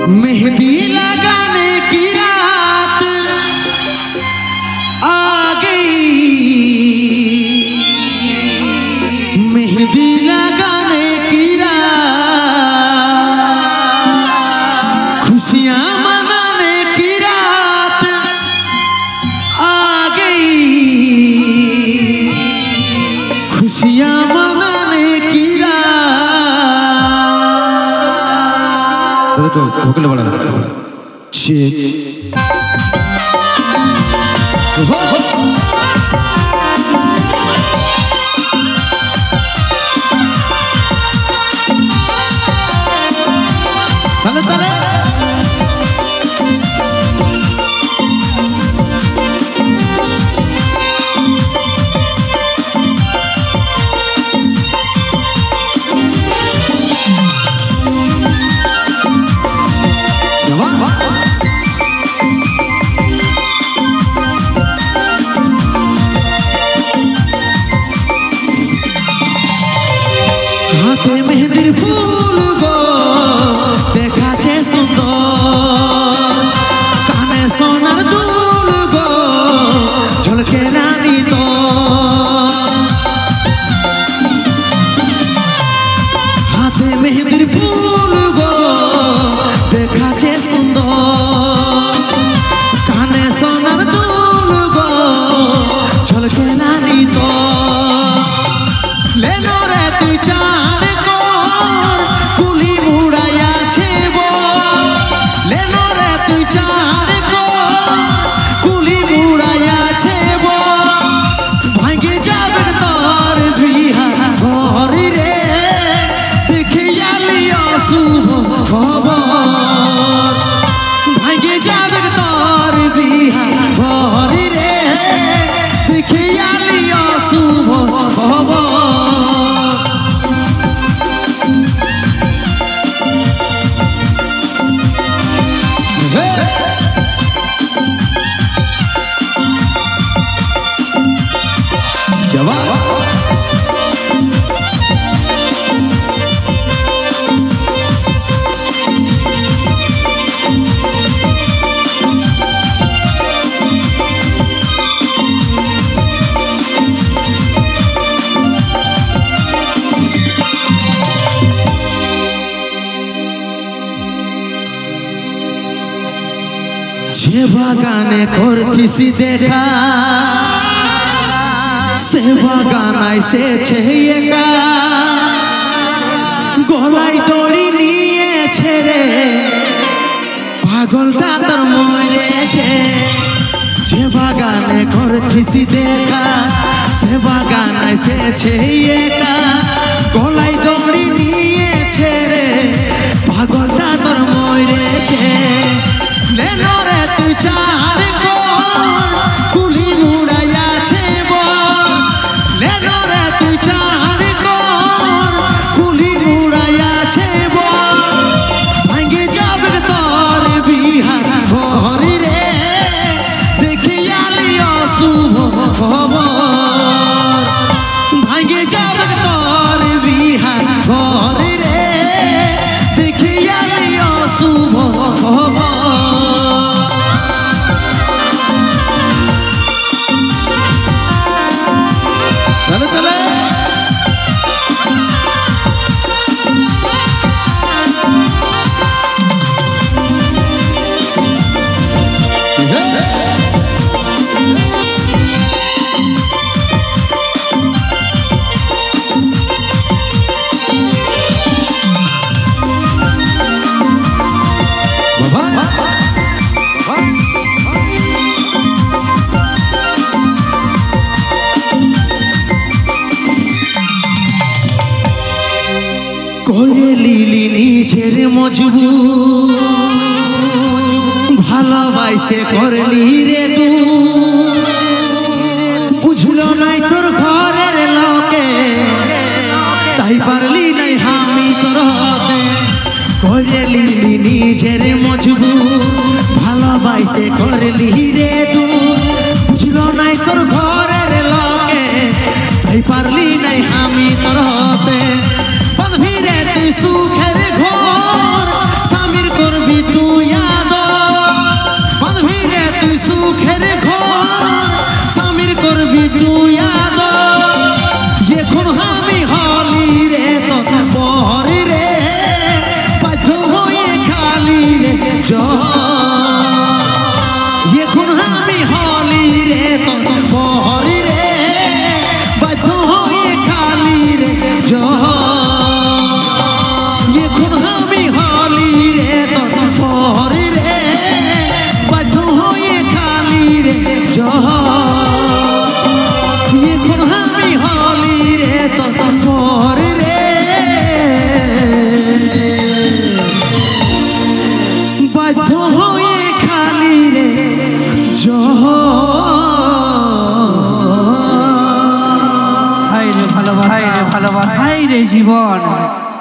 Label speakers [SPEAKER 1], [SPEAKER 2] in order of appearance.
[SPEAKER 1] मेहंदी लगाने की रात आ गई, मेहंदी लगाने की रात, खुशियां मनाने की रात आ गई, खुशियां मनाने की रात। तो भोकल बड़ा चेक हाथे मेहंदिर फूल गो देखाचे सुंदर, काने सोनार दुल गो झलके रानी तो, हाथे मेहंदिर फूल गो देखाचे सुंदर, काने सोनार दुल गो झलके रानी तो, लेनो रे तुई चाँद कोर कुली मुड़ाया छेबो, लेनो रे तुई चाँद कोर कुली मुड़ाया छेबो, भांगे जाबे तोर बिहा घर रे देखिया लियो शुभ खबर, भांगे जाबे तोर बिहा घर रे देखिया लियो शुभ खबर। যে বাগানে করতিছি দেখা সে বাগান আইসেছে একা, গলায় দড়ি নিয়েছে রে পাগলটা তোর মরেছে, যে বাগানে করতিছি দেখা সে বাগান আইসেছে একা, গলায় দড়ি নিয়েছে রে পাগলটা তোর মরেছে, लेनो रे तू चाँद कोर कुली मुड़ाया छेबो, लेनो रे तू चाँद कोर कुली मुड़ाया छेबो, भांगे जाबे तोर बिहा घर रे देखिया लियो शुभ खबर, भांगे जाबे तोर बिहा घर रे देखिया लियो शुभ खबर। করে লিলি নিজের মজবুর, ভালোবাসে করলি রে তু, বুঝলো নাই তোর ঘরের লোকে তাই পারলি নাই আমি তোর হতে, করে লিলি নিজের মজবুর, ভালোবাসে করলি রে তু, বুঝলো নাই তোর ঘরের লোকে তাই পারলি নাই আমি তোর হতে, সুখের ঘর স্বামীর করবি তু
[SPEAKER 2] মন